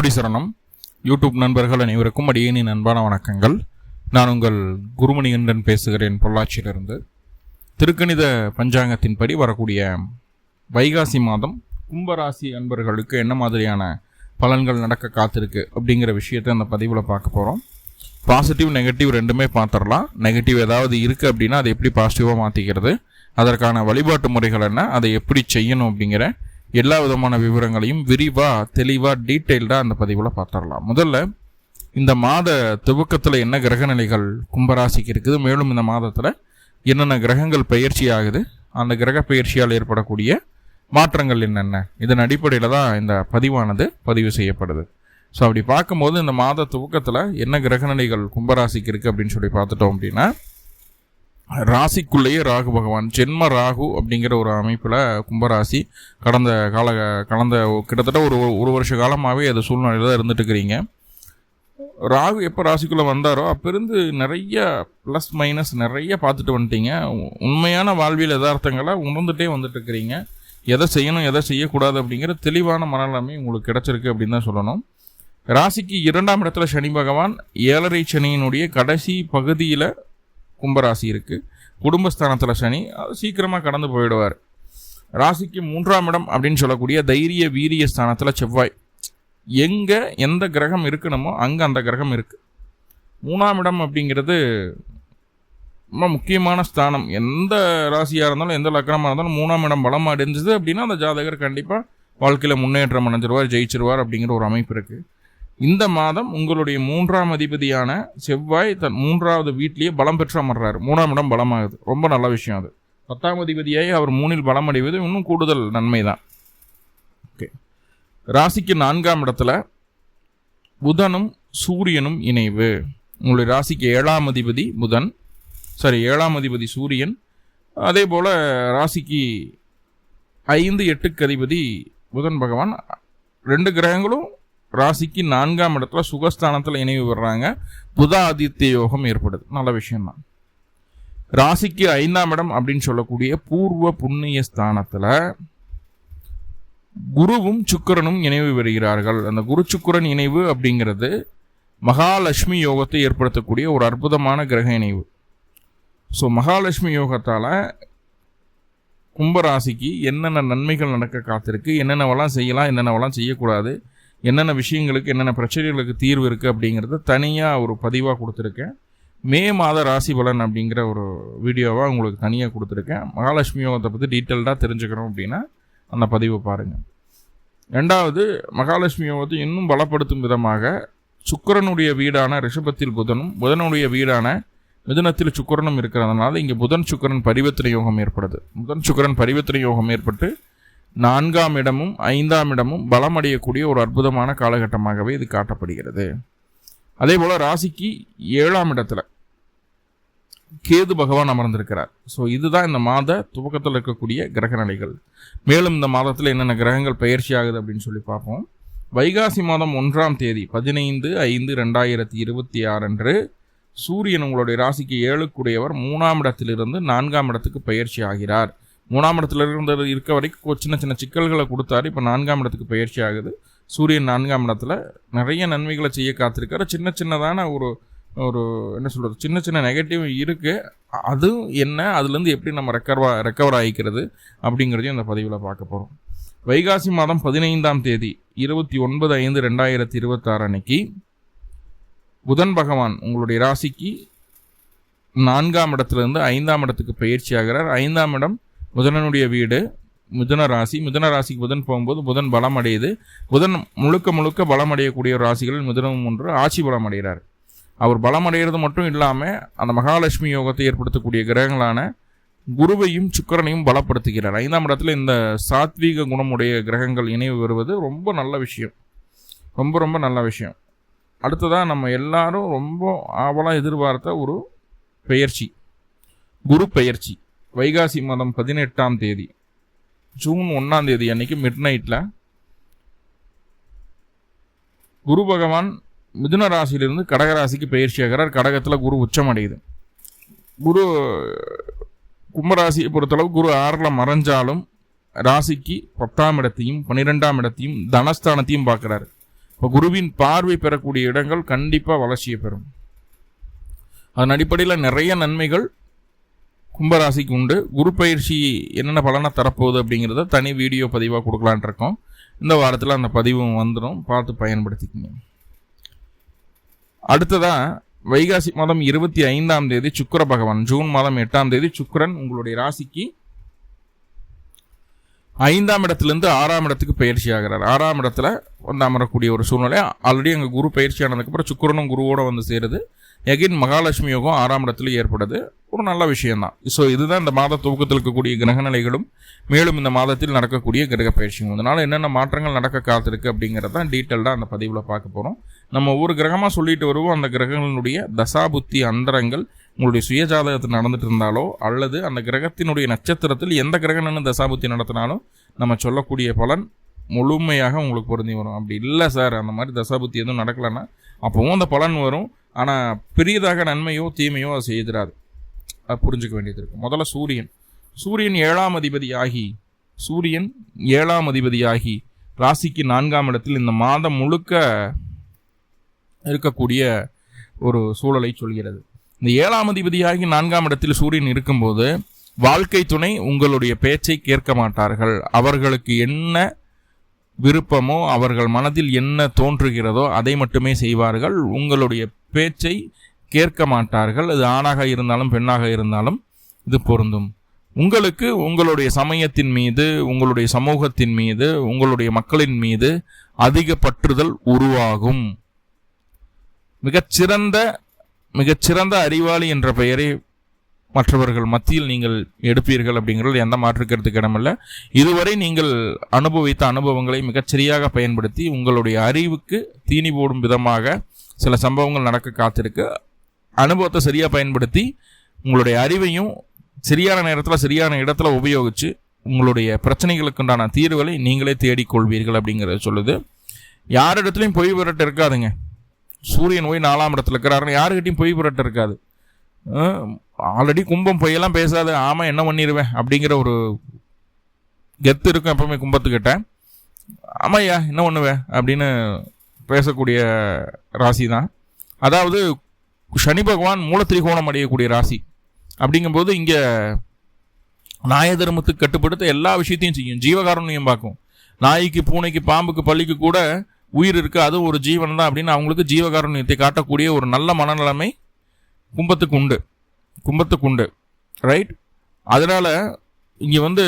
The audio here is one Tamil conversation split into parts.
திருவடி சரணம். யூடியூப் நண்பர்கள் அனைவருக்கும் அடியேனின் அன்பான வணக்கங்கள். நான் உங்கள் குருமணிகண்டன் பேசுகிறேன், பொள்ளாச்சியிலிருந்து. திருக்கணித பஞ்சாங்கத்தின்படி வரக்கூடிய வைகாசி மாதம் கும்பராசி அன்பர்களுக்கு என்ன மாதிரியான பலன்கள் நடக்க காத்திருக்கு அப்படிங்கிற விஷயத்தை அந்த பதிவில் பார்க்க போகிறோம். பாசிட்டிவ் நெகட்டிவ் ரெண்டுமே பார்த்துடலாம். நெகட்டிவ் ஏதாவது இருக்குது அப்படின்னா அதை எப்படி பாசிட்டிவாக மாற்றிக்கிறது, அதற்கான வழிபாட்டு முறைகள் என்ன, அதை எப்படி செய்யணும் அப்படிங்கிற எல்லா விதமான விவரங்களையும் விரிவாக தெளிவாக டீட்டெயில்டாக அந்த பதிவில் பார்த்துடலாம். முதல்ல இந்த மாத துவக்கத்தில் என்ன கிரக நிலைகள் கும்பராசிக்கு இருக்குது, மேலும் இந்த மாதத்தில் என்னென்ன கிரகங்கள் பயிற்சி ஆகுது, அந்த கிரக பயிற்சியால் ஏற்படக்கூடிய மாற்றங்கள் என்னென்ன, இதன் அடிப்படையில் தான் இந்த பதிவானது பதிவு செய்யப்படுது. ஸோ அப்படி பார்க்கும்போது இந்த மாத துவக்கத்தில் என்ன கிரக நிலைகள் கும்பராசிக்கு இருக்குது அப்படின்னு சொல்லி பார்த்துட்டோம் அப்படின்னா, ராசிக்குள்ளேயே ராகு பகவான், ஜென்ம ராகு அப்படிங்கிற ஒரு அமைப்பில் கும்பராசி கடந்த கிட்டத்தட்ட ஒரு வருஷ காலமாகவே அது சூழ்நிலையில் தான் இருந்துட்டு இருக்கிறீங்க. ராகு எப்போ ராசிக்குள்ளே வந்தாரோ அப்போ இருந்து நிறைய ப்ளஸ் மைனஸ் நிறைய பார்த்துட்டு வந்துட்டீங்க. உண்மையான வாழ்வியல் யதார்த்தங்களை உணர்ந்துட்டே வந்துட்டு இருக்கிறீங்க. எதை செய்யணும் எதை செய்யக்கூடாது அப்படிங்கிற தெளிவான மனநிலைமை உங்களுக்கு கிடைச்சிருக்கு அப்படின்னு தான் சொல்லணும். ராசிக்கு 2ஆம் இடத்துல சனி பகவான், 7.5 சனியினுடைய கடைசி பகுதியில் கும்பராசி இருக்குது. குடும்பஸ்தானத்தில் சனி, அது சீக்கிரமாக கடந்து போயிடுவார். ராசிக்கு 3ஆம் இடம் அப்படின்னு சொல்லக்கூடிய தைரிய வீரிய ஸ்தானத்தில் செவ்வாய். எங்கே எந்த கிரகம் இருக்கணுமோ அங்கே அந்த கிரகம் இருக்குது. 3ஆம் இடம் அப்படிங்கிறது ரொம்ப முக்கியமான ஸ்தானம். எந்த ராசியாக இருந்தாலும் எந்த லக்னமாக இருந்தாலும் 3ஆம் இடம் பலம் அடைஞ்சது அப்படின்னா அந்த ஜாதகர் கண்டிப்பாக வாழ்க்கையில் முன்னேற்றம் அடைஞ்சிருவார், ஜெயிச்சிருவார் அப்படிங்கிற ஒரு அமைப்பு இருக்குது. இந்த மாதம் உங்களுடைய 3ஆம் அதிபதியான செவ்வாய் தன் 3வது வீட்டிலேயே பலம் பெற்று அமர்றாரு. 3ஆம் இடம் பலமாகுது, ரொம்ப நல்ல விஷயம். அது 10ஆம் அதிபதியாகி அவர் 3இல் பலம் அடைவது இன்னும் கூடுதல் நன்மை தான். ஓகே, ராசிக்கு 4ஆம் இடத்துல புதனும் சூரியனும் இணைவு. உங்களுடைய ராசிக்கு 7ஆம் அதிபதி புதன், 7ஆம் அதிபதி சூரியன், அதே போல் ராசிக்கு 5, 8க்கு அதிபதி புதன் பகவான். 2 கிரகங்களும் ராசிக்கு 4ஆம் இடத்துல சுகஸ்தானத்தில் இணைவு வர்றாங்க. புத ஆதித்ய யோகம் ஏற்படுது, நல்ல விஷயம்தான். ராசிக்கு 5ஆம் இடம் அப்படின்னு சொல்லக்கூடிய பூர்வ புண்ணிய ஸ்தானத்தில் குருவும் சுக்கிரனும் இணைவு வருகிறார்கள். அந்த குரு சுக்கிரன் இணைவு அப்படிங்கிறது மகாலட்சுமி யோகத்தை ஏற்படுத்தக்கூடிய ஒரு அற்புதமான கிரக இணைவு. ஸோ மகாலட்சுமி யோகத்தால் கும்பராசிக்கு என்னென்ன நன்மைகள் நடக்க காத்திருக்கு, என்னென்னவெல்லாம் செய்யலாம், என்னென்னவெல்லாம் செய்யக்கூடாது, என்னென்ன விஷயங்களுக்கு என்னென்ன பிரச்சனைகளுக்கு தீர்வு இருக்குது அப்படிங்கிறத தனியாக ஒரு பதிவாக கொடுத்துருக்கேன். மே மாத ராசி பலன் அப்படிங்கிற ஒரு வீடியோவாக உங்களுக்கு தனியாக கொடுத்துருக்கேன். மகாலட்சுமி யோகத்தை பற்றி டீட்டெயில்டாக தெரிஞ்சுக்கணும் அப்படின்னா அந்த பதிவை பாருங்கள். 2வது, மகாலட்சுமி யோகத்தை இன்னும் பலப்படுத்தும் விதமாக சுக்கிரனுடைய வீடான ரிஷபத்தில் புதனும், புதனுடைய வீடான மிதுனத்தில் சுக்கிரனும் இருக்கிறதுனால இங்கே புதன் சுக்கிரன் பரிவர்த்தனை யோகம் ஏற்படுது. புதன் சுக்கிரன் பரிவர்த்தனை யோகம் ஏற்பட்டு 4ஆம் இடமும் 5ஆம் இடமும் பலமடையக்கூடிய ஒரு அற்புதமான காலகட்டமாகவே இது காட்டப்படுகிறது. அதே போல் ராசிக்கு 7ஆம் இடத்துல கேது பகவான் அமர்ந்திருக்கிறார். ஸோ இதுதான் இந்த மாத துவக்கத்தில் இருக்கக்கூடிய கிரக நிலைகள். மேலும் இந்த மாதத்தில் என்னென்ன கிரகங்கள் பயிற்சி ஆகுது அப்படின்னு சொல்லி பார்ப்போம். வைகாசி மாதம் 1ஆம் தேதி 15/5/2026 அன்று சூரியன் உங்களுடைய ராசிக்கு 7க்குடையவர் 3ஆம் இடத்திலிருந்து 4ஆம் இடத்துக்கு பயிற்சி ஆகிறார். 3ஆம் இடத்துல இருக்க வரைக்கும் சின்ன சின்ன சிக்கல்களை கொடுத்தாரு. இப்போ 4ஆம் இடத்துக்கு பயிற்சி ஆகுது. சூரியன் 4ஆம் இடத்துல நிறைய நன்மைகளை செய்ய காத்திருக்காரு. சின்னதான ஒரு என்ன சொல்கிறது, சின்ன சின்ன நெகட்டிவ் இருக்குது. அது என்ன, அதுலேருந்து எப்படி நம்ம ரெக்கவர் ஆகிக்கிறது அப்படிங்கிறதையும் இந்த பதிவில் பார்க்க போகிறோம். வைகாசி மாதம் 15ஆம் தேதி 29/5/2026 அன்னைக்கு புதன் பகவான் உங்களுடைய ராசிக்கு 4ஆம் இடத்துலேருந்து 5ஆம் இடத்துக்கு பயிற்சி ஆகிறார். 5ஆம் இடம் புதனுடைய வீடு, மிதுன ராசி. மிதுன ராசிக்கு புதன் போகும்போது புதன் பலம் அடையுது. புதன் முழுக்க பலம் அடையக்கூடிய ராசிகள் மிதுனம் ஒன்று ஆட்சி பலம் அடைகிறார். அவர் பலம் அடைகிறது மட்டும் இல்லாமல் அந்த மகாலட்சுமி யோகத்தை ஏற்படுத்தக்கூடிய கிரகங்களான குருவையும் சுக்கிரனையும் பலப்படுத்துகிறார். 5ஆம் இடத்துல இந்த சாத்வீக குணமுடைய கிரகங்கள் இணைவு வருவது ரொம்ப நல்ல விஷயம், ரொம்ப நல்ல விஷயம். அடுத்ததாக நம்ம எல்லாரும் ரொம்ப ஆவலாக எதிர்பார்த்த ஒரு பெயர்ச்சி, குரு பெயர்ச்சி. வைகாசி மாதம் 18ஆம் தேதி ஜூன் 1ஆம் தேதி அன்னைக்கு மிட்நைட்டில் குரு பகவான் மிதுன ராசியிலிருந்து கடகராசிக்கு பயிற்சி ஆகிறார். கடகத்தில் குரு உச்சம் அடையுது. குரு கும்பராசியை பொறுத்தளவு குரு 6ல் மறைஞ்சாலும் ராசிக்கு 10ஆம் இடத்தையும் 12ஆம் இடத்தையும் தனஸ்தானத்தையும் பார்க்குறாரு. இப்போ குருவின் பார்வை பெறக்கூடிய இடங்கள் கண்டிப்பாக வளர்ச்சியை பெறும். அதன் அடிப்படையில் நிறைய நன்மைகள் கும்பராசிக்கு உண்டு. குரு பயிற்சி என்னென்ன பலனை தரப்போகுது அப்படிங்கிறத தனி வீடியோ பதிவாக கொடுக்கலான் இருக்கோம். இந்த வாரத்தில் அந்த பதிவும் வந்துடும், பார்த்து பயன்படுத்திக்கங்க. அடுத்ததாக வைகாசி மாதம் 25ஆம் தேதி சுக்கிர பகவான், ஜூன் மாதம் 8ஆம் தேதி சுக்கிரன் உங்களுடைய ராசிக்கு 5ஆம் இடத்துலேருந்து 6ஆம் இடத்துக்கு பயிற்சி ஆகிறார். 6ஆம் இடத்துல வந்து அமரக்கூடிய ஒரு சூழ்நிலை. ஆல்ரெடி அங்கே குரு பயிற்சி ஆனதுக்கப்புறம் சுக்கிரனும் குருவோட வந்து சேருது. எகின் மகாலட்சுமி யோகம் 6ஆம் இடத்துல ஏற்படுது. ஒரு நல்ல விஷயம்தான். ஸோ இதுதான் இந்த மாத துவக்கத்தில் இருக்கக்கூடிய கிரகநிலைகளும் மேலும் இந்த மாதத்தில் நடக்கக்கூடிய கிரக பயிற்சியும். அதனால் என்னென்ன மாற்றங்கள் நடக்க காத்திருக்கு அப்படிங்கிறதான் டீட்டெயில்டாக அந்த பதிவில் பார்க்க போகிறோம். நம்ம ஒவ்வொரு கிரகமாக சொல்லிட்டு வருவோம். அந்த கிரகங்களுடைய தசாபுத்தி அந்தரங்கள் உங்களுடைய சுயஜாதகத்தில் நடந்துட்டு இருந்தாலோ அல்லது அந்த கிரகத்தினுடைய நட்சத்திரத்தில் எந்த கிரகம்னு தசாபுத்தி நடத்தினாலும் நம்ம சொல்லக்கூடிய பலன் முழுமையாக உங்களுக்கு பொருந்தி வரும். அப்படி இல்லை சார், அந்த மாதிரி தசாபுத்தி எதுவும் நடக்கலைன்னா அப்போவும் அந்த பலன் வரும். ஆனால் பெரியதாக நன்மையோ தீமையோ அது செய்திடாது. அது புரிஞ்சுக்க வேண்டியது இருக்குது. முதல்ல சூரியன் 7ஆம் அதிபதியாகி ராசிக்கு 4ஆம் இடத்தில் இந்த மாதம் முழுக்க இருக்கக்கூடிய ஒரு சூழலை சொல்கிறது. இந்த 7ஆம் அதிபதியாகி 4ஆம் இடத்தில் சூரியன் இருக்கும்போது வாழ்க்கை துணை உங்களுடைய பேச்சை கேட்க மாட்டார்கள். அவர்களுக்கு என்ன விருப்பமோ, அவர்கள் மனதில் என்ன தோன்றுகிறதோ அதை மட்டுமே செய்வார்கள். உங்களுடைய பேச்சை கேட்க மாட்டார்கள். அது ஆணாக இருந்தாலும் பெண்ணாக இருந்தாலும் இது பொருந்தும். உங்களுக்கு உங்களுடைய சமயத்தின் மீது, உங்களுடைய சமூகத்தின் மீது, உங்களுடைய மக்களின் மீது அதிக பற்றுதல் உருவாகும். மிகச்சிறந்த அறிவாளி என்ற பெயரை மற்றவர்கள் மத்தியில் நீங்கள் எடுப்பீர்கள் அப்படிங்கிறது எந்த மாற்றுக்கிறதுக்கு இடமில்லை. இதுவரை நீங்கள் அனுபவித்த அனுபவங்களை மிகச்சரியாக பயன்படுத்தி உங்களுடைய அறிவுக்கு தீனி போடும் விதமாக சில சம்பவங்கள் நடக்க காத்திருக்கு. அனுபவத்தை சரியாக பயன்படுத்தி உங்களுடைய அறிவையும் சரியான நேரத்தில் சரியான இடத்துல உபயோகித்து உங்களுடைய பிரச்சனைகளுக்குண்டான தீர்வுகளை நீங்களே தேடிக்கொள்வீர்கள் அப்படிங்கிறத சொல்லுது. யாரிடத்துலையும் பொய் புரட்ட இருக்காதுங்க. சூரியன் போய் 4ஆம் இடத்துல இருக்கிறாருன்னு யாருக்கிட்டையும் பொய் புரட்ட இருக்காது. ஆல்ரெடி கும்பம் பொய்யெல்லாம் பேசாது, ஆமாம் என்ன பண்ணிடுவேன் அப்படிங்கிற ஒரு கெத்து இருக்கும் எப்பவுமே கும்பத்துக்கிட்ட. ஆமாய்யா என்ன பண்ணுவேன் அப்படின்னு பேசக்கூடிய ராசி தான். அதாவது சனி பகவான் மூலத்திரிகோணம் அடையக்கூடிய ராசி. அப்படிங்கும்போது இங்கே நாய தர்மத்துக்கு கட்டுப்படுத்த எல்லா விஷயத்தையும் செய்யும். ஜீவகாருண்யம் பார்க்கும். நாய்க்கு, பூனைக்கு, பாம்புக்கு, பள்ளிக்கு கூட உயிர் இருக்குது, அது ஒரு ஜீவன் தான் அப்படின்னு அவங்களுக்கு ஜீவகாருண்யத்தை காட்டக்கூடிய ஒரு நல்ல மனநிலைமை கும்பத்துக்கு உண்டு. ரைட்? அதனால் இங்கே வந்து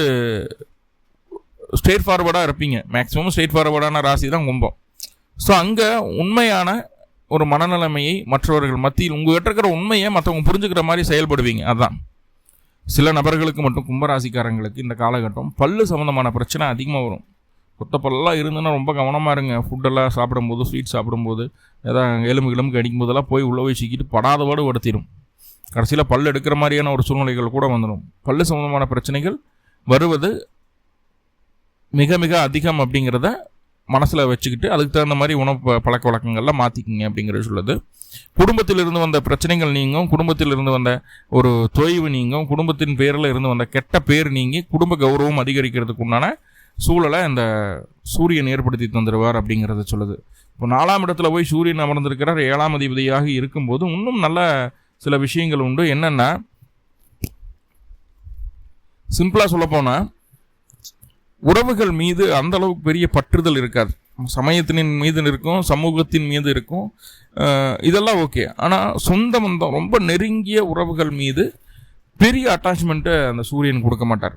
ஸ்ட்ரெயிட் ஃபார்வர்டாக இருப்பீங்க. மேக்ஸிமம் ஸ்ட்ரெயிட் ஃபார்வர்டான ராசி தான் கும்பம். ஸோ அங்கே உண்மையான ஒரு மனநிலைமையை மற்றவர்கள் மத்தியில் உங்கள்கிட்ட இருக்கிற உண்மையை மற்றவங்க புரிஞ்சுக்கிற மாதிரி செயல்படுவீங்க. அதுதான் சில நபர்களுக்கு மட்டும், கும்பராசிக்காரங்களுக்கு இந்த காலகட்டம் பல்லு சம்மந்தமான பிரச்சனை அதிகமாக வரும். கொத்த பல்லெல்லாம் இருந்துன்னா ரொம்ப கவனமாக இருங்க. ஃபுட்டெல்லாம் சாப்பிடும்போது, ஸ்வீட் சாப்பிடும்போது, ஏதாவது எலும்புக்கு அடிக்கும் போதெல்லாம் போய் உள்ள போய் சிக்கிட்டு படாதபாடு படுத்திடும். கடைசியில் பல் எடுக்கிற மாதிரியான ஒரு சூழ்நிலைகள் கூட வந்துடும். பல்லு சம்மந்தமான பிரச்சனைகள் வருவது மிக மிக அதிகம் அப்படிங்கிறத மனசில் வச்சுக்கிட்டு அதுக்கு தகுந்த மாதிரி உணவு பழக்க வழக்கங்கள்லாம் மாற்றிக்கிங்க அப்படிங்கிறது சொல்லுது. குடும்பத்திலிருந்து வந்த பிரச்சனைகள் நீங்கும், குடும்பத்திலிருந்து வந்த ஒரு தொய்வு நீங்கும், குடும்பத்தின் பேரில் இருந்து வந்த கெட்ட பேர் நீங்கி குடும்ப கௌரவம் அதிகரிக்கிறதுக்கு உண்டான சூழலை இந்த சூரியன் ஏற்படுத்தி தந்துடுவார் அப்படிங்கிறத சொல்லுது. இப்போ 4ஆம் இடத்துல போய் சூரியன் அமர்ந்திருக்கிறார். 7ஆம் அதிபதியாக இருக்கும்போது இன்னும் நல்ல சில விஷயங்கள் உண்டு. என்னென்னா, சிம்பிளாக சொல்லப்போனால் உறவுகள் மீது அந்த அளவுக்கு பெரிய பற்றுதல் இருக்காது. சமயத்தின் மீது இருக்கும், சமூகத்தின் மீது இருக்கும், இதெல்லாம் ஓகே. ஆனால் சொந்த பந்தம், ரொம்ப நெருங்கிய உறவுகள் மீது பெரிய அட்டாச்மெண்ட்டை அந்த சூரியன் கொடுக்க மாட்டார்.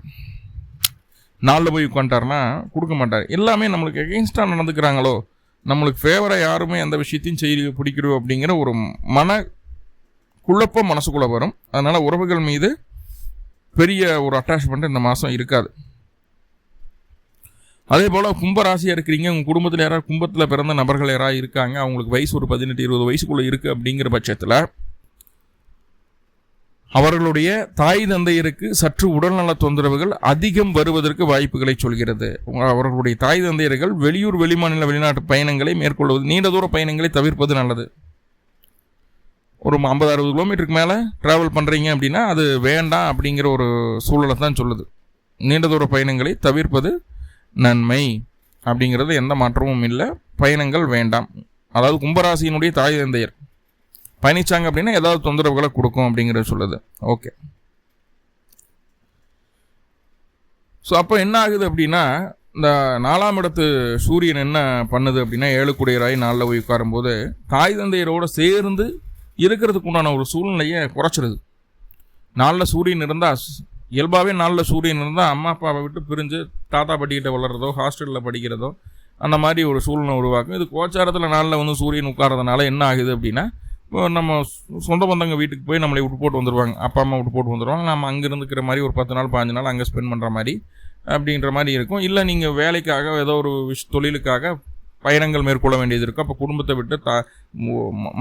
நாளில் போய் உட்காந்துட்டார்னா கொடுக்க மாட்டார். எல்லாமே நம்மளுக்கு எகெயின்ஸ்டாக நடந்துக்கிறாங்களோ, நம்மளுக்கு ஃபேவராக யாருமே அந்த விஷயத்தையும் செய்ய பிடிக்கிறோம் அப்படிங்கிற ஒரு குழப்பம் மனசுக்குள்ளே வரும். அதனால் உறவுகள் மீது பெரிய ஒரு அட்டாச்மெண்ட் இந்த மாதம் இருக்காது. அதே போல் கும்பராசியாக இருக்கிறீங்க, உங்கள் குடும்பத்தில் யாராவது கும்பத்தில் பிறந்த நபர்கள் யாராவது இருக்காங்க, அவங்களுக்கு வயசு ஒரு 18-20 வயசுக்குள்ளே இருக்குது அப்படிங்கிற பட்சத்தில் அவர்களுடைய தாய் தந்தையருக்கு சற்று உடல்நல தொந்தரவுகள் அதிகம் வருவதற்கு வாய்ப்புகளை சொல்கிறது. அவர்களுடைய தாய் தந்தையர்கள் வெளியூர், வெளிமாநில, வெளிநாட்டு பயணங்களை மேற்கொள்வது, நீண்ட தூர பயணங்களை தவிர்ப்பது நல்லது. ஒரு 50-60 கிலோமீட்டருக்கு மேலே ட்ராவல் பண்ணுறீங்க அப்படின்னா அது வேண்டாம் அப்படிங்கிற ஒரு சூழலை தான் சொல்லுது. நீண்ட தூர பயணங்களை தவிர்ப்பது நன்மை அப்படிங்கிறது எந்த மாற்றமும் இல்லை. பயணங்கள் வேண்டாம். அதாவது கும்பராசியினுடைய தாய் தந்தையர் பயணிச்சாங்க அப்படின்னா ஏதாவது தொந்தரவுகளை கொடுக்கும் அப்படிங்கிறத சொல்லுது. ஓகே. ஸோ அப்போ என்ன ஆகுது அப்படின்னா, இந்த 4ஆம் இடத்து சூரியன் என்ன பண்ணுது அப்படின்னா, 7 குடையராய் 4ல் போய் உட்காரும்போது தாய் தந்தையரோடு சேர்ந்து இருக்கிறதுக்கு உண்டான ஒரு சூழ்நிலையை குறைச்சிருது. 4ல் சூரியன் இருந்தால், இயல்பாகவே 4ல் சூரியன் இருந்தால் அம்மா அப்பாவை விட்டு பிரிஞ்சு தாத்தா பாட்டிக்கிட்ட வளர்கிறதோ ஹாஸ்டலில் படிக்கிறதோ அந்த மாதிரி ஒரு சூழ்நிலை உருவாக்கும். இது கோச்சாரத்தில் 4ல் வந்து சூரியன் உட்காரதுனால என்ன ஆகுது அப்படின்னா, நம்ம சொந்த பந்தங்க வீட்டுக்கு போய் நம்மளை விட்டு போட்டு வந்துடுவாங்க, அப்பா அம்மா விட்டு போட்டு வந்துடுவாங்க. நம்ம அங்கே இருந்துக்கிற மாதிரி ஒரு 10 நாள் 15 நாள் அங்கே ஸ்பெண்ட் பண்ணுற மாதிரி அப்படின்ற மாதிரி இருக்கும். இல்லை நீங்கள் வேலைக்காக ஏதோ ஒரு தொழிலுக்காக பயணங்கள் மேற்கொள்ள வேண்டியது இருக்கும். அப்போ குடும்பத்தை விட்டு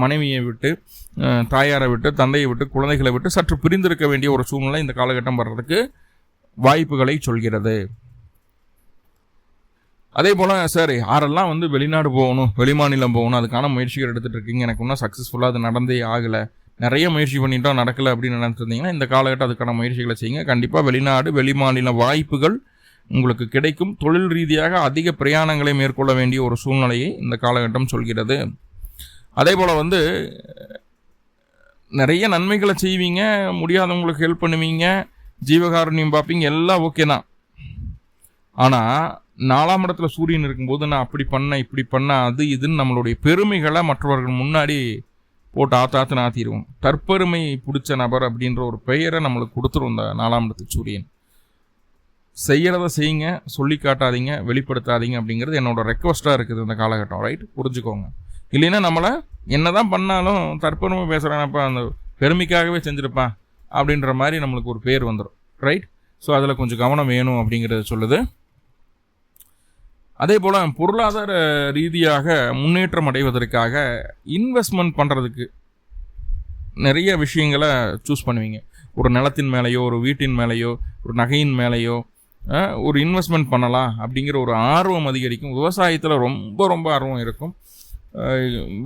மனைவியை விட்டு தாயாரை விட்டு தந்தையை விட்டு குழந்தைகளை விட்டு சற்று பிரிந்திருக்க வேண்டிய ஒரு சூழ்நிலை இந்த காலகட்டம் வர்றதுக்கு வாய்ப்புகளை சொல்கிறது. அதே போல் சார் யாரெல்லாம் வந்து வெளிநாடு போகணும், வெளிமாநிலம் போகணும், அதுக்கான முயற்சிகள் எடுத்துகிட்டு இருக்கீங்க, எனக்கு இன்னும் சக்ஸஸ்ஃபுல்லாக அது நடந்தே ஆகலை, நிறைய முயற்சி பண்ணிட்டோம் நடக்கலை அப்படின்னு நினைச்சிருந்தீங்கன்னா இந்த காலகட்டம் அதுக்கான முயற்சிகளை செய்யுங்க. கண்டிப்பாக வெளிநாடு வெளிமாநில வாய்ப்புகள் உங்களுக்கு கிடைக்கும். தொழில் ரீதியாக அதிக பிரயாணங்களை மேற்கொள்ள வேண்டிய ஒரு சூழ்நிலையை இந்த காலகட்டம் சொல்கிறது. அதே போல் வந்து நிறைய நன்மைகளை செய்வீங்க, முடியாதவங்களுக்கு ஹெல்ப் பண்ணுவீங்க, ஜீவகாருண்யம் பார்ப்பீங்க, எல்லாம் ஓகே தான். ஆனால் 4ஆம் இடத்துல சூரியன் இருக்கும்போது நான் அப்படி பண்ணேன் இப்படி பண்ணேன் அது இதுன்னு நம்மளுடைய பெருமைகளை மற்றவர்கள் முன்னாடி போட்டு ஆத்திடுவோம். தற்பெருமை பிடிச்ச நபர் அப்படின்ற ஒரு பெயரை நம்மளுக்கு கொடுத்துரும் இந்த 4ஆம் இடத்துக்கு சூரியன். செய்யறத செய்யுங்க, சொல்லி காட்டாதீங்க, வெளிப்படுத்தாதீங்க அப்படிங்கிறது என்னோட ரெக்வஸ்டாக இருக்குது இந்த காலகட்டம். ரைட், புரிஞ்சுக்கோங்க. இல்லைன்னா நம்மளை என்னதான் பண்ணாலும் தற்பெருமை பேசுகிறானப்பா, அந்த பெருமைக்காகவே செஞ்சுருப்பான் அப்படின்ற மாதிரி நம்மளுக்கு ஒரு பேர் வந்துடும். ரைட். ஸோ அதில் கொஞ்சம் கவனம் வேணும் அப்படிங்கிறத சொல்லுது. அதே போல் பொருளாதார ரீதியாக முன்னேற்றம் அடைவதற்காக இன்வெஸ்ட்மெண்ட் பண்ணுறதுக்கு நிறைய விஷயங்களை சூஸ் பண்ணுவீங்க. ஒரு நிலத்தின் மேலேயோ ஒரு வீட்டின் மேலேயோ ஒரு நகையின் மேலேயோ ஒரு இன்வெஸ்ட்மெண்ட் பண்ணலாம் அப்படிங்கிற ஒரு ஆர்வம் அதிகரிக்கும். விவசாயத்தில் ரொம்ப ரொம்ப ஆர்வம் இருக்கும்.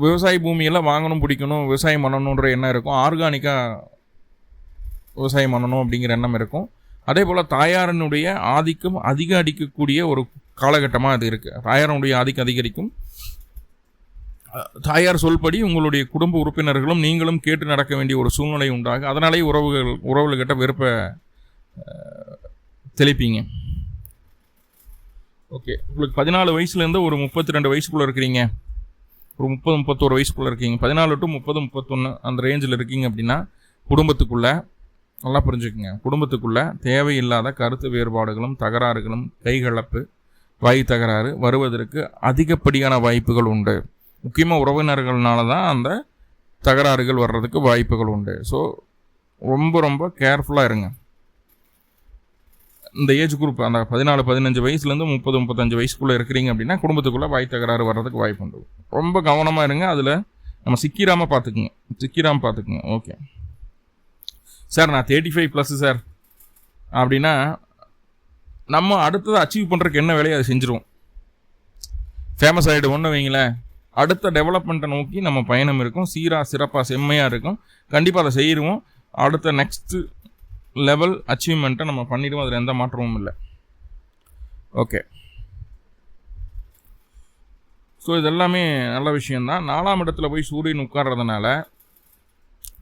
விவசாய பூமியெல்லாம் வாங்கணும், பிடிக்கணும், விவசாயம் பண்ணணுன்ற எண்ணம் இருக்கும். ஆர்கானிக்காக விவசாயம் பண்ணணும் அப்படிங்கிற எண்ணம் இருக்கும். அதே போல் தாயாரனுடைய ஆதிக்கம் அடிக்கக்கூடிய ஒரு காலகட்டமாக அது இருக்குது. தாயாரனுடைய ஆதிக்கம் அதிகரிக்கும். தாயார் சொல்படி உங்களுடைய குடும்ப உறுப்பினர்களும் நீங்களும் கேட்டு நடக்க வேண்டிய ஒரு சூழ்நிலை உண்டாகும். அதனாலே உறவுகிட்ட வெறுப்பை தெளிப்பீங்க. ஓகே. உங்களுக்கு 14 வயசுலேருந்து ஒரு 32 வயசுக்குள்ளே இருக்கிறீங்க, ஒரு 30-31 வயசுக்குள்ளே இருக்கீங்க, 14 to 30-31 அந்த ரேஞ்சில் இருக்கீங்க அப்படின்னா குடும்பத்துக்குள்ளே நல்லா புரிஞ்சுக்குங்க, குடும்பத்துக்குள்ளே தேவையில்லாத கருத்து வேறுபாடுகளும் தகராறுகளும் கைகலப்பு வாய் தகராறு வருவதற்கு அதிகப்படியான வாய்ப்புகள் உண்டு. முக்கியமாக உறவினர்கள்னால தான் அந்த தகராறுகள் வர்றதுக்கு வாய்ப்புகள் உண்டு. ஸோ ரொம்ப ரொம்ப கேர்ஃபுல்லாக இருங்க. இந்த ஏஜ் குரூப் அந்த 14-15 வயசுலேருந்து 30-35 வயசுக்குள்ளே இருக்கிறீங்க அப்படின்னா குடும்பத்துக்குள்ளே வாய் தகராறு வர்றதுக்கு வாய்ப்பு உண்டு. ரொம்ப கவனமாக இருங்க. அதில் நம்ம சிக்கிராமல் பார்த்துக்குங்க. ஓகே சார், நான் 35+ சார் அப்படின்னா நம்ம அடுத்ததை அச்சீவ் பண்ணுறதுக்கு என்ன வேலையை அதை செஞ்சுருவோம். ஃபேமஸ் ஆகிடுவோன்னு வைங்களேன், அடுத்த டெவலப்மெண்ட்டை நோக்கி நம்ம பயணம் இருக்கும். சீராக சிறப்பாக செம்மையாக இருக்கும். கண்டிப்பாக அதை செய்யிடுவோம். அடுத்த நெக்ஸ்ட்டு லெவல் அச்சீவ்மெண்ட்டை நம்ம பண்ணிடுவோம். அதில் எந்த மாற்றமும் இல்லை. ஓகே. ஸோ இதெல்லாமே நல்ல விஷயந்தான். 4ஆம் இடத்துல போய் சூரியன் உட்கார்றதுனால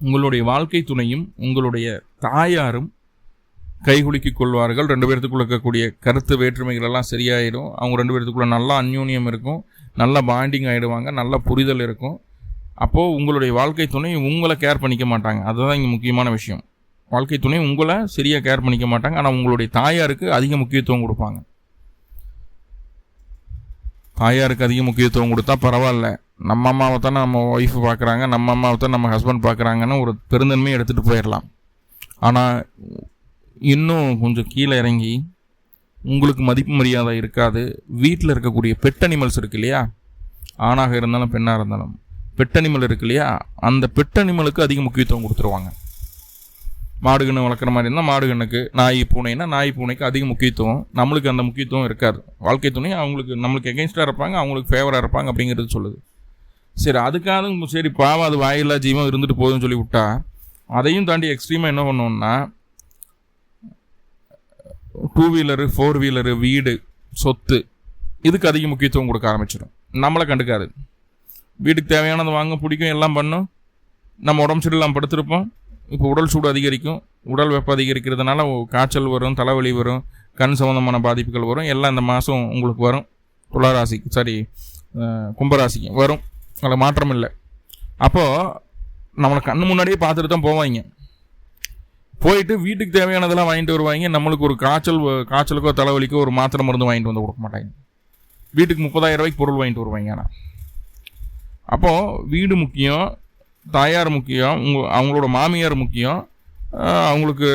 உங்களுடைய வாழ்க்கை துணையும் உங்களுடைய தாயாரும் கைகுலுக்கிக் கொள்வார்கள். 2 பேர்த்துக்குள்ள இருக்கக்கூடிய கருத்து வேற்றுமைகள் எல்லாம் சரியாயிடும். அவங்க 2 பேர்த்துக்குள்ள நல்லா அந்யோன்யம் இருக்கும், நல்ல பாண்டிங் ஆகிடுவாங்க, நல்ல புரிதல் இருக்கும். அப்போது உங்களுடைய வாழ்க்கை துணை உங்களை கேர் பண்ணிக்க மாட்டாங்க. அதுதான் இங்கே முக்கியமான விஷயம். வாழ்க்கை துணை உங்களை சரியாக கேர் பண்ணிக்க மாட்டாங்க. ஆனால் உங்களுடைய தாயாருக்கு அதிக முக்கியத்துவம் கொடுப்பாங்க. தாயாருக்கு அதிக முக்கியத்துவம் கொடுத்தா பரவாயில்ல, நம்ம அம்மாவை தான் நம்ம ஒய்ஃபு பார்க்குறாங்க, நம்ம அம்மாவை தான் நம்ம ஹஸ்பண்ட் பார்க்குறாங்கன்னு ஒரு பெருந்தன்மையை எடுத்துகிட்டு போயிடலாம். ஆனால் இன்னும் கொஞ்சம் கீழே இறங்கி உங்களுக்கு மதிப்பு மரியாதை இருக்காது. வீட்டில் இருக்கக்கூடிய பெட் அனிமல்ஸ் இருக்கு இல்லையா, ஆணாக இருந்தாலும் பெண்ணாக இருந்தாலும் பெட் அனிமல் இருக்கு இல்லையா, அந்த பெட் அனிமலுக்கு அதிக முக்கியத்துவம் கொடுத்துருவாங்க. மாடுகன்று வளர்க்குற மாதிரி இருந்தால் மாடுகண்ணுக்கு, நாய் பூனைன்னா நாய் பூனைக்கு அதிக முக்கியத்துவம். நம்மளுக்கு அந்த முக்கியத்துவம் இருக்காது. வாழ்க்கை துணை அவங்களுக்கு நம்மளுக்கு எகென்ஸ்டாக இருப்பாங்க, அவங்களுக்கு ஃபேவராக இருப்பாங்க அப்படிங்கிறது சொல்லுது. சரி, அதுக்காக சரி பாவம் அது வாயில்லா ஜீவம் இருந்துட்டு போகுதுன்னு சொல்லி விட்டா, அதையும் தாண்டி எக்ஸ்ட்ரீமாக என்ன பண்ணோம்னா 2 வீலரு 4 வீலரு வீடு சொத்து இதுக்கு அதிக முக்கியத்துவம் கொடுக்க ஆரம்பிச்சிடும். நம்மளை கண்டுக்காது. வீட்டுக்கு தேவையானது வாங்க பிடிக்கும், எல்லாம் பண்ணும். நம்ம உடம்பு சரியில்லாமல் படுத்திருப்போம். இப்போ உடல் சூடு அதிகரிக்கும். உடல் வெப்பம் அதிகரிக்கிறதுனால காய்ச்சல் வரும், தலைவலி வரும், கண் சம்மந்தமான பாதிப்புகள் வரும். எல்லாம் இந்த மாதம் உங்களுக்கு வரும். துளாராசிக்கு கும்பராசிக்கு வரும். அதில் மாற்றம் இல்லை. அப்போது நம்மளை கண்ணு முன்னாடியே பார்த்துட்டு தான் போவாங்க. போயிட்டு வீட்டுக்கு தேவையானதெல்லாம் வாங்கிட்டு வருவாங்க. நம்மளுக்கு ஒரு காய்ச்சலுக்கோ தலைவலிக்கோ ஒரு மாத்திரை மருந்து வாங்கிட்டு வந்து கொடுக்க மாட்டாங்க. வீட்டுக்கு 30,000 ரூபாய்க்கு பொருள் வாங்கிட்டு வருவாங்க. ஆனால் அப்போது வீடு முக்கியம், தாயார் முக்கியம், அவங்களோட மாமியார் முக்கியம், அவங்களுக்கு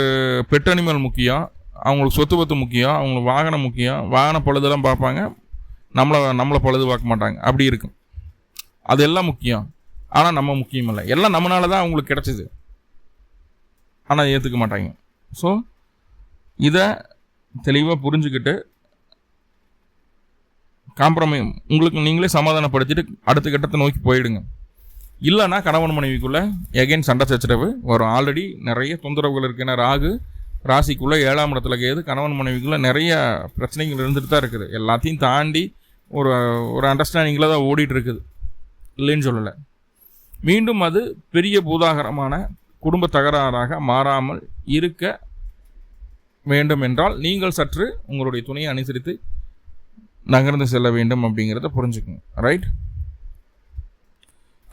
பெட் அனிமல் முக்கியம், அவங்களுக்கு சொத்து பத்து முக்கியம், அவங்களுக்கு வாகனம் முக்கியம். வாகன பழுதெல்லாம் பார்ப்பாங்க, நம்மளை பழுது பார்க்க மாட்டாங்க. அப்படி இருக்கும். அதெல்லாம் முக்கியம். ஆனால் நம்ம முக்கியம் இல்லை. எல்லாம் நம்மளால தான் அவங்களுக்கு கிடச்சிது, ஆனால் ஏற்றுக்க மாட்டாங்க. ஸோ இதை தெளிவாக புரிஞ்சுக்கிட்டு உங்களுக்கு நீங்களே சமாதானப்படுத்திட்டு அடுத்த கட்டத்தை நோக்கி போயிடுங்க. இல்லைன்னா கணவன் மனைவிக்குள்ளே எகைன் சண்டை சச்சரவு வரும். ஆல்ரெடி நிறைய தொந்தரவுகள் இருக்குது. ஏன்னா ராகு ராசிக்குள்ளே 7ஆம் இடத்துல கேது. கணவன் மனைவிக்குள்ளே நிறைய பிரச்சனைகள் இருந்துட்டு தான் இருக்குது. எல்லாத்தையும் தாண்டி ஒரு அண்டர்ஸ்டாண்டிங்கில் தான் ஓடிட்டு இருக்குது, இல்லைன்னு சொல்லலை. மீண்டும் அது பெரிய பூதாகரமான குடும்ப தகராறாக மாறாமல் இருக்க வேண்டும் என்றால் நீங்கள் சற்று உங்களுடைய துணையை அனுசரித்து நகர்ந்து செல்ல வேண்டும் அப்படிங்கிறத புரிஞ்சுக்குங்க. ரைட்?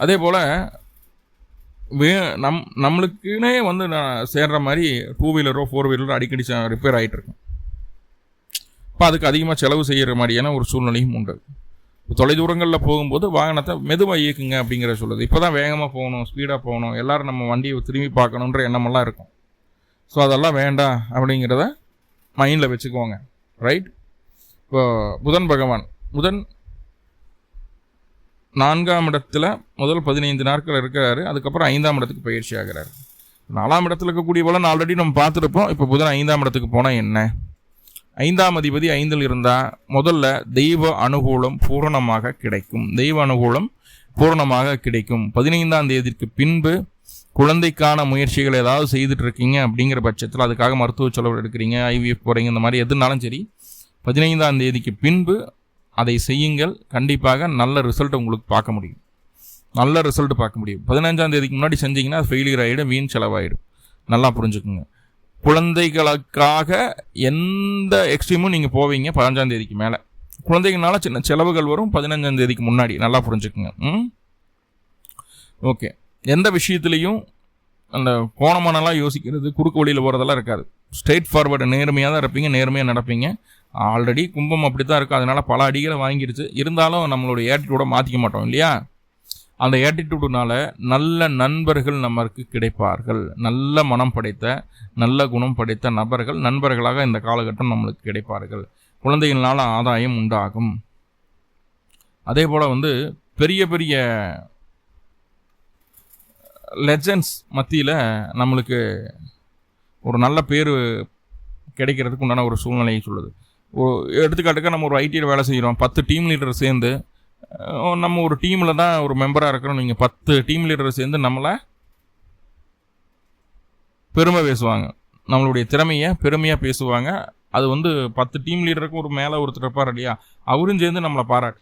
அதே போல் நம்மளுக்குன்னே நான் சேர்ற மாதிரி 2 வீலரோ 4 வீலரோ அடிக்கடி ரிப்பேர் ஆகிட்டு இருக்கும். இப்போ அதுக்கு அதிகமாக செலவு செய்கிற மாதிரியான ஒரு சூழ்நிலையும் உண்டு. தொலைதூரங்களில் போகும்போது வாகனத்தை மெதுவாக இயக்குங்க அப்படிங்கிற சொல்லுது. இப்போ தான் வேகமாக போகணும், ஸ்பீடாக போகணும், எல்லோரும் நம்ம வண்டியை திரும்பி பார்க்கணுன்ற எண்ணமெல்லாம் இருக்கும். ஸோ அதெல்லாம் வேண்டாம் அப்படிங்கிறத மைண்டில் வச்சுக்கோங்க. ரைட்? இப்போ புதன் பகவான் 4ஆம் இடத்துல முதல் 15 நாட்கள் இருக்கிறாரு. அதுக்கப்புறம் 5ஆம் இடத்துக்கு பயிற்சி ஆகிறாரு. 4ஆம் இடத்துல இருக்கக்கூடிய பலன் ஆல்ரெடி நம்ம பார்த்துருப்போம். இப்போ புதன் 5ஆம் இடத்துக்கு போனால் என்ன? 5ஆம் அதிபதி 5இல் இருந்தால் முதல்ல தெய்வ அனுகூலம் பூரணமாக கிடைக்கும். 15ஆம் தேதிக்கு பின்பு குழந்தைக்கான முயற்சிகள் ஏதாவது செய்துட்டு இருக்கீங்க அப்படிங்கிற பட்சத்தில், அதுக்காக மருத்துவ செலவு எடுக்கிறீங்க, IVF போகிறீங்க, இந்த மாதிரி எதுனாலும் சரி, 15ஆம் தேதிக்கு பின்பு அதை செய்யுங்கள். கண்டிப்பாக நல்ல ரிசல்ட் உங்களுக்கு பார்க்க முடியும். 15ஆம் தேதிக்கு முன்னாடி செஞ்சீங்கன்னா அது ஃபெயிலியர் ஆகிடும், வீண் செலவாயிடும். நல்லா புரிஞ்சுக்குங்க. குழந்தைகளுக்காக எந்த எக்ஸ்ட்ரீமும் நீங்கள் போவீங்க 15ஆம் தேதிக்கு மேலே. குழந்தைகள்னால சின்ன செலவுகள் வரும் 15ஆம் தேதிக்கு முன்னாடி. நல்லா புரிஞ்சுக்குங்க. ஓகே. எந்த விஷயத்துலையும் அந்த கோணமானலாம் யோசிக்கிறது, குறுக்கு வழியில் போகிறதெல்லாம் இருக்காது. ஸ்ட்ரெயிட் ஃபார்வர்டு, நேர்மையாக தான் இருப்பீங்க, நேர்மையாக நடப்பீங்க. ஆல்ரெடி கும்பம் அப்படி தான் இருக்குது. அதனால் பல அடிகளை வாங்கிடுச்சு. இருந்தாலும் நம்மளுடைய ஏட்டிடியூடை மாற்றிக்க மாட்டோம் இல்லையா? அந்த ஏட்டிடியூடுனால நல்ல நண்பர்கள் நமக்கு கிடைப்பார்கள். நல்ல மனம் படைத்த, நல்ல குணம் படைத்த நண்பர்களாக இந்த காலகட்டம் நம்மளுக்கு கிடைப்பார்கள். குழந்தைகளால் ஆதாயம் உண்டாகும். அதே போல் பெரிய பெரிய லெஜண்ட்ஸ் மத்தியில் நம்மளுக்கு ஒரு நல்ல பேர் கிடைக்கிறதுக்கு உண்டான ஒரு சூழ்நிலையை சொல்லுது. எடுத்துக்காட்டுக்கு நம்ம ஒரு ஐடியில் வேலை செய்கிறோம். 10 டீம் லீடர் சேர்ந்து, நம்ம ஒரு டீமில் தான் ஒரு மெம்பராக இருக்கிறோம். நீங்கள் 10 டீம் லீடர் சேர்ந்து நம்மளை பெருமை பேசுவாங்க, நம்மளுடைய திறமையை பெருமையாக பேசுவாங்க. அது 10 டீம் லீடருக்கு ஒரு மேலே ஒருத்தர் இருப்பார் இல்லையா, அவரும் சேர்ந்து நம்மளை பாராட்டு.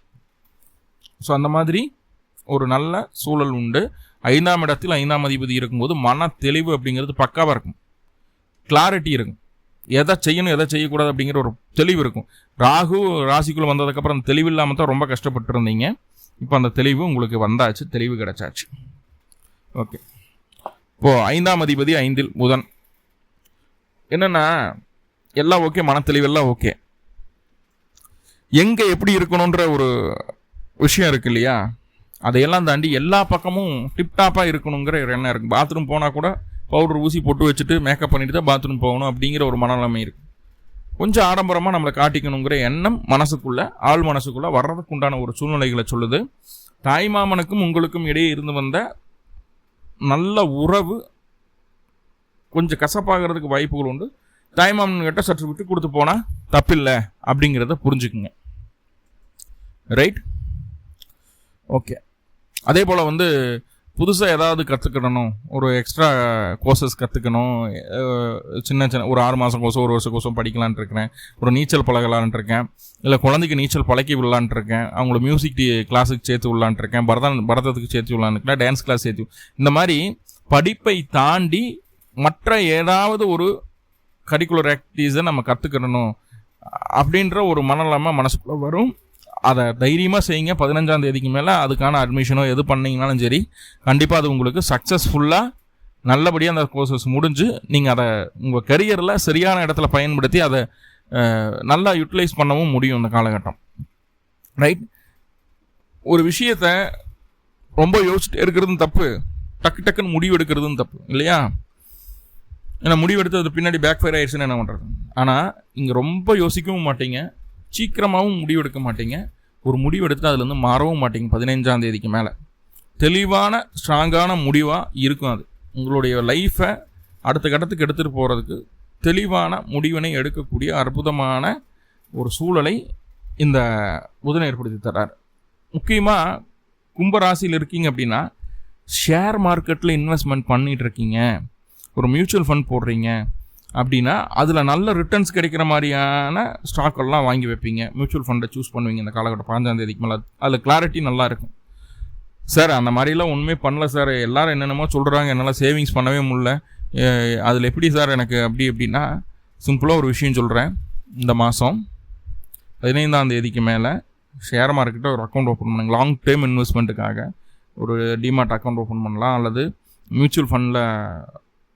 ஸோ அந்த மாதிரி ஒரு நல்ல சூழல் உண்டு. 5ஆம் இடத்தில் 5ஆம் அதிபதி இருக்கும்போது மன தெளிவு அப்படிங்கிறது பக்காவாக இருக்கும். கிளாரிட்டி இருக்கும். எதை செய்யணும் எதை செய்யக்கூடாது அப்படிங்கிற ஒரு தெளிவு இருக்கும். ராகு ராசிக்குள்ளே வந்ததுக்கப்புறம் அந்த தெளிவு இல்லாமல் தான் ரொம்ப கஷ்டப்பட்டு இருந்தீங்க. இப்போ அந்த தெளிவு உங்களுக்கு வந்தாச்சு, தெளிவு கிடைச்சாச்சு. ஓகே. இப்போது 5ஆம் அதிபதி 5இல் புதன். என்னென்னா எல்லாம் ஓகே, மன தெளிவெல்லாம் ஓகே. எங்கே எப்படி இருக்கணுன்ற ஒரு விஷயம் இருக்கு இல்லையா, அதையெல்லாம் தாண்டி எல்லா பக்கமும் டிப்டாப்பாக இருக்கணுங்கிற ஒரு எண்ணம் இருக்குது. பாத்ரூம் போனால் கூட பவுடர் ஊசி போட்டு வச்சுட்டு மேக்கப் பண்ணிட்டு தான் பாத்ரூம் போகணும் அப்படிங்கிற ஒரு மனநிலைமை இருக்குது. கொஞ்சம் ஆடம்பரமாக நம்மளை காட்டிக்கணுங்கிற எண்ணம் மனசுக்குள்ளே, ஆள் மனசுக்குள்ளே வர்றதுக்கு உண்டான ஒரு சூழ்நிலைகளை சொல்லுது. தாய்மாமனுக்கும் உங்களுக்கும் இடையே இருந்து வந்த நல்ல உறவு கொஞ்சம் கசப்பாகிறதுக்கு வாய்ப்புகள் உண்டு. தாய்மாமன் கிட்ட சற்று விட்டு கொடுத்து போனால் தப்பில்லை அப்படிங்கிறத புரிஞ்சுக்குங்க. ரைட்? ஓகே. அதே போல் புதுசாக ஏதாவது கற்றுக்கிடணும், ஒரு எக்ஸ்ட்ரா கோர்சஸ் கற்றுக்கணும், சின்ன சின்ன ஒரு 6 மாதம் கோர்ஸோ 1 வருஷம் கோர்ஸோ படிக்கலான்ட்டு இருக்கிறேன், ஒரு நீச்சல் பழகலான்ட்டு இருக்கேன், இல்லை குழந்தைக்கு நீச்சல் பழக்கி விடலான்ட்டு இருக்கேன், அவங்கள மியூசிக் கிளாஸுக்கு சேர்த்து விடலான்ட்டு இருக்கேன், பரதத்துக்கு சேர்த்து விடலான்னு இருக்கேன், டான்ஸ் கிளாஸ் சேர்த்து, இந்த மாதிரி படிப்பை தாண்டி மற்ற ஏதாவது ஒரு கரிக்குலர் ஆக்டிவிட்டீஸை நம்ம கற்றுக்கிடணும் அப்படின்ற ஒரு மனநிலைமை மனசுக்குள்ளே வரும். அதை தைரியமாக செய்யுங்க. 15ஆம் தேதிக்கு மேலே அதுக்கான அட்மிஷனோ எது பண்ணிங்கனாலும் சரி, கண்டிப்பாக அது உங்களுக்கு சக்ஸஸ்ஃபுல்லாக நல்லபடியாக அந்த கோர்சஸ் முடிஞ்சு நீங்கள் அதை உங்கள் கரியரில் சரியான இடத்துல பயன்படுத்தி அதை நல்லா யூட்டிலைஸ் பண்ணவும் முடியும் இந்த காலகட்டம். ரைட்? ஒரு விஷயத்தை ரொம்ப யோசிச்சுட்டு இருக்கிறதும் தப்பு, டக்கு டக்குன்னு முடிவு எடுக்கிறதும் தப்பு இல்லையா? ஏன்னா முடிவெடுத்து அது பின்னாடி பேக் ஃபயர் ஆயிடுச்சுன்னு என்ன பண்ணுறது? ஆனால் இங்கே ரொம்ப யோசிக்கவும் மாட்டீங்க, சீக்கிரமாகவும் முடிவெடுக்க மாட்டீங்க, ஒரு முடிவெடுத்து அதுலேருந்து மாறவும் மாட்டீங்க. 15ஆம் தேதிக்கு மேலே தெளிவான ஸ்ட்ராங்கான முடிவாக இருக்கும். அது உங்களுடைய லைஃப்பை அடுத்த கட்டத்துக்கு எடுத்துகிட்டு போகிறதுக்கு தெளிவான முடிவினை எடுக்கக்கூடிய அற்புதமான ஒரு சூழலை இந்த புதன் ஏற்படுத்தி தர்றார். முக்கியமாக கும்பராசியில் இருக்கீங்க அப்படின்னா, ஷேர் மார்க்கெட்டில் இன்வெஸ்ட்மெண்ட் பண்ணிகிட்டு இருக்கீங்க, ஒரு மியூச்சுவல் ஃபண்ட் போடுறீங்க அப்படின்னா அதில் நல்ல ரிட்டர்ன்ஸ் கிடைக்கிற மாதிரியான ஸ்டாக்கெல்லாம் வாங்கி வைப்பீங்க, மியூச்சுவல் ஃபண்டை சூஸ் பண்ணுவீங்க. இந்த காலகட்டம் 15ஆம் தேதிக்கு மேலே அதில் கிளாரிட்டி நல்லா இருக்கும். சார் அந்த மாதிரிலாம் ஒன்றுமே பண்ணல சார், எல்லோரும் என்னென்னமோ சொல்கிறாங்க, என்னால் சேவிங்ஸ் பண்ணவே முடியல, அதில் எப்படி சார் எனக்கு அப்படின்னா சிம்பிளாக ஒரு விஷயம் சொல்கிறேன். இந்த மாதம் 15ஆம் தேதிக்கு மேலே ஷேர் மார்க்கெட்டில் ஒரு அக்கௌண்ட் ஓப்பன் பண்ணுங்க. லாங் டேர்ம் இன்வெஸ்ட்மெண்ட்டுக்காக ஒரு டிமார்ட் அக்கௌண்ட் ஓப்பன் பண்ணலாம், அல்லது மியூச்சுவல் ஃபண்டில்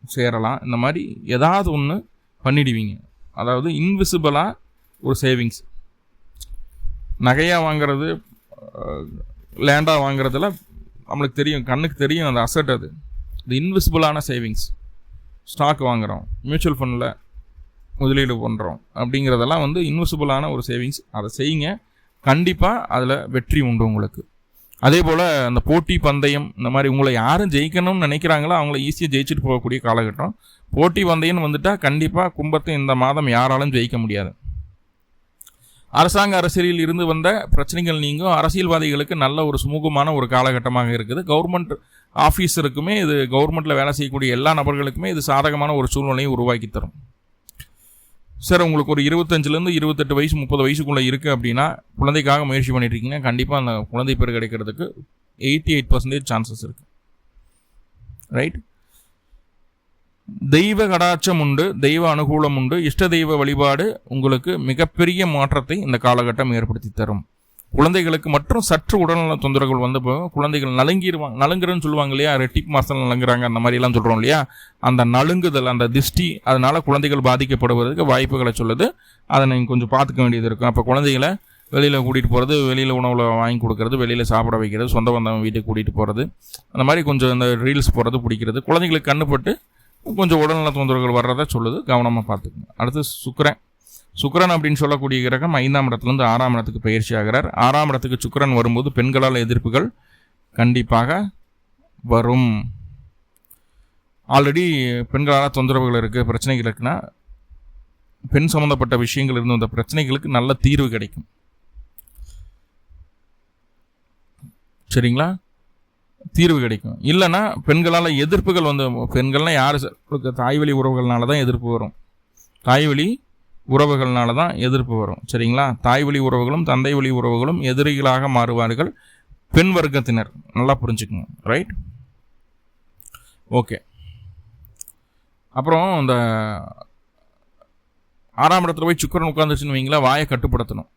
சேரலாம். இந்த மாதிரி ஏதாவது ஒன்று பண்ணிடுவீங்க. அதாவது இன்விசிபிளாக ஒரு சேவிங்ஸ், நகையாக வாங்கிறது, லேண்டாக வாங்குறதுல நம்மளுக்கு தெரியும், கண்ணுக்கு தெரியும் அந்த அசட். அது இன்விசிபிளான சேவிங்ஸ். ஸ்டாக் வாங்குகிறோம், மியூச்சுவல் ஃபண்டில் முதலீடு பண்ணுறோம் அப்படிங்கிறதெல்லாம் இன்விசிபிளான ஒரு சேவிங்ஸ். அதை செய்யுங்க, கண்டிப்பாக அதில் வெற்றி உண்டு உங்களுக்கு. அதே போல் அந்த போட்டி பந்தயம், இந்த மாதிரி உங்களை யாரும் ஜெயிக்கணும்னு நினைக்கிறாங்களோ அவங்கள ஈஸியாக ஜெயிச்சுட்டு போகக்கூடிய காலகட்டம். போட்டி பந்தயம் வந்துட்டால் கண்டிப்பாக கும்பத்தை இந்த மாதம் யாராலும் ஜெயிக்க முடியாது. அரசாங்க அரசியலில் இருந்து வந்த பிரச்சனைகள் நீங்கும். அரசியல்வாதிகளுக்கு நல்ல ஒரு சுமூகமான ஒரு காலகட்டமாக இருக்குது. கவர்மெண்ட் ஆஃபீஸருக்குமே இது, கவர்மெண்ட்டில் வேலை செய்யக்கூடிய எல்லா நபர்களுக்குமே இது சாதகமான ஒரு சூழ்நிலையை உருவாக்கி தரும். சார் உங்களுக்கு ஒரு 25லேருந்து 28 வயசு 30 வயசுக்குள்ளே இருக்குது அப்படின்னா, குழந்தைக்காக முயற்சி பண்ணிட்டு இருக்கீங்க, கண்டிப்பாக அந்த குழந்தை பேர் கிடைக்கிறதுக்கு 88% சான்சஸ் இருக்குது. ரைட்? தெய்வ கடாட்சம் உண்டு, தெய்வ அனுகூலம் உண்டு, இஷ்ட தெய்வ வழிபாடு உங்களுக்கு மிகப்பெரிய மாற்றத்தை இந்த காலகட்டம் ஏற்படுத்தி தரும். குழந்தைகளுக்கு மற்றும் சற்று உடல்நல தொந்தரவுகள் வந்து போகும். குழந்தைகள் நலுங்குறன்னு சொல்லுவாங்க இல்லையா, ரெட்டிப் மாசம் நலுங்குறாங்க அந்த மாதிரிலாம் சொல்கிறோம் இல்லையா, அந்த நலுங்குதல், அந்த திஷ்டி, அதனால் குழந்தைகள் பாதிக்கப்படுவதற்கு வாய்ப்புகளை சொல்லுது. அதை நீங்கள் கொஞ்சம் பார்த்துக்க வேண்டியது இருக்கும். அப்போ குழந்தைகளை வெளியில் கூட்டிகிட்டு போகிறது, வெளியில் உணவில் வாங்கி கொடுக்கறது, வெளியில் சாப்பிட வைக்கிறது, சொந்த பந்தம் வீட்டுக்கு கூட்டிகிட்டு போகிறது, அந்த மாதிரி கொஞ்சம் இந்த ரீல்ஸ் போகிறது பிடிக்கிறது, குழந்தைங்களுக்கு கண்ணுப்பட்டு கொஞ்சம் உடல்நல தொந்தரவுகள் வர்றதை சொல்லுது. கவனமாக பார்த்துக்குங்க. அடுத்து சுக்கிரன் அப்படின்னு சொல்லக்கூடிய கிரகம் 5ஆம் இடத்துலேருந்து 6ஆம் இடத்துக்கு பயிற்சி ஆகிறார். 6ஆம் இடத்துக்கு சுக்கிரன் வரும்போது பெண்களால் எதிர்ப்புகள் கண்டிப்பாக வரும். ஆல்ரெடி பெண்களால் தொந்தரவுகள் இருக்குது, பிரச்சனைகள் இருக்குன்னா, பெண் சம்மந்தப்பட்ட விஷயங்கள் இருந்து அந்த பிரச்சனைகளுக்கு நல்ல தீர்வு கிடைக்கும். சரிங்களா? தீர்வு கிடைக்கும். இல்லைன்னா பெண்களால் எதிர்ப்புகள் பெண்கள்னால் யார்? தாய்வழி உறவுகள்னால தான் எதிர்ப்பு வரும். தாய்வழி உறவுகள்னால தான் எதிர்ப்பு வரும். சரிங்களா? தாய்வழி உறவுகளும் தந்தை வழி உறவுகளும் எதிரிகளாக மாறுவார்கள் பெண் வர்க்கத்தினர். நல்லா புரிஞ்சுக்குங்க. ரைட்? ஓகே. அப்புறம் இந்த 6ஆம் இடத்துல போய் சுக்கிரன் உட்காந்துச்சுன்னு வைங்களா, வாயை கட்டுப்படுத்தணும்.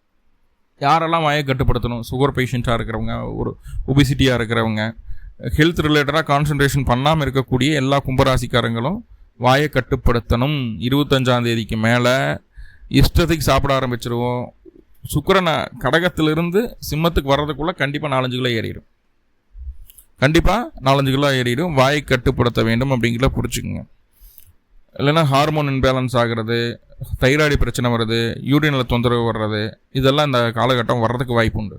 யாரெல்லாம் வாயை கட்டுப்படுத்தணும்? சுகர் பேஷண்ட்டாக இருக்கிறவங்க, ஒரு ஒபிசிட்டியாக இருக்கிறவங்க, ஹெல்த் ரிலேட்டடாக கான்சன்ட்ரேஷன் பண்ணாமல் இருக்கக்கூடிய எல்லா கும்பராசிக்காரங்களும் வாயை கட்டுப்படுத்தணும். 25ஆம் தேதிக்கு மேலே இஷ்டத்துக்கு சாப்பிட ஆரம்பிச்சிருவோம். சுக்கிரனை கடகத்திலிருந்து சிம்மத்துக்கு வர்றதுக்குள்ளே கண்டிப்பாக 4-5 கிலோ ஏறிடும். கண்டிப்பாக 4-5 கிலோ ஏறிடும். வாயை கட்டுப்படுத்த வேண்டும் அப்படிங்கிறத புரிச்சுக்குங்க. இல்லைன்னா ஹார்மோன் இன்பேலன்ஸ் ஆகிறது, தைராய்டு பிரச்சனை வருது, யூரினில் தொந்தரவு வர்றது, இதெல்லாம் இந்த காலகட்டம் வர்றதுக்கு வாய்ப்பு உண்டு.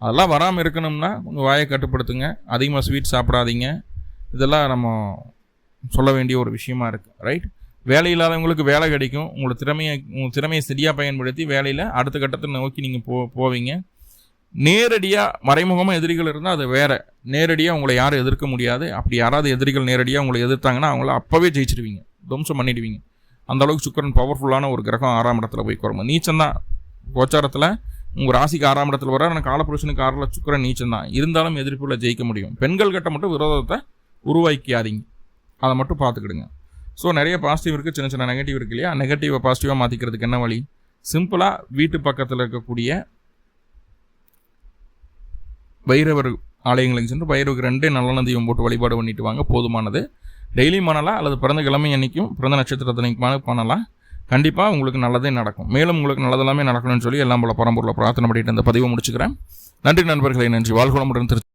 அதெல்லாம் வராமல் இருக்கணும்னா உங்கள் வாயை கட்டுப்படுத்துங்க. அதிகமாக ஸ்வீட் சாப்பிடாதீங்க. இதெல்லாம் நம்ம சொல்ல வேண்டிய ஒரு விஷயமா இருக்குது. ரைட்? வேலை இல்லாதவங்களுக்கு வேலை கிடைக்கும். உங்கள் திறமையை சரியாக பயன்படுத்தி வேலையில் அடுத்த கட்டத்தை நோக்கி நீங்கள் போவீங்க. நேரடியாக மறைமுகமாக எதிரிகள் இருந்தால் அது வேறு. நேரடியாக உங்களை யாரும் எதிர்க்க முடியாது. அப்படி யாராவது எதிரிகள் நேரடியாக உங்களை எதிர்த்தாங்கன்னா அவங்கள அப்போவே ஜெயிச்சிருவீங்க, துவம்சம் பண்ணிடுவீங்க. அந்தளவுக்கு சுக்கிரன் பவர்ஃபுல்லான ஒரு கிரகம் 6ஆம் இடத்துல போய் குறங்க. நீச்சம்தான் கோச்சாரத்தில் உங்கள் ராசிக்கு 6ஆம் இடத்துல வர, ஆனால் காலபுருஷனுக்கு 6ல் சுக்கிரன் நீச்சம்தான். இருந்தாலும் எதிர்ப்புல ஜெயிக்க முடியும். பெண்கள் கிட்ட மட்டும் விரோதத்தை உருவாக்கியாதீங்க, அதை மட்டும் பார்த்துக்கிடுங்க. ஸோ நிறைய பாசிட்டிவ் இருக்குது, சின்ன சின்ன நெகட்டிவ் இருக்கு இல்லையா? நெகட்டிவை பாசிட்டிவாக மாற்றிக்கிறதுக்கு என்ன வழி? சிம்பிளாக வீட்டு பக்கத்தில் இருக்கக்கூடிய பைரவர் ஆலயங்களுக்கு சென்று பைரவருக்கு 2 நல்லெண்ணெய் தீபம் போட்டு வழிபாடு பண்ணிட்டு வாங்க, போதுமானது. டெய்லியும் பண்ணலாம், அல்லது பிறந்த கிழமை அன்னைக்கும் பிறந்த நட்சத்திரத்தன்னைக்குமான பண்ணலாம். கண்டிப்பாக உங்களுக்கு நல்லதே நடக்கும். மேலும் உங்களுக்கு நல்லதெல்லாமே நடக்கணும்னு சொல்லி எல்லாம் போல பரம்பொருளை பிரார்த்தனை பண்ணிட்டு இந்த பதிவை முடிச்சுக்கிறேன். நன்றி நண்பர்களை, நன்றி. வாழ்வளமுடன்.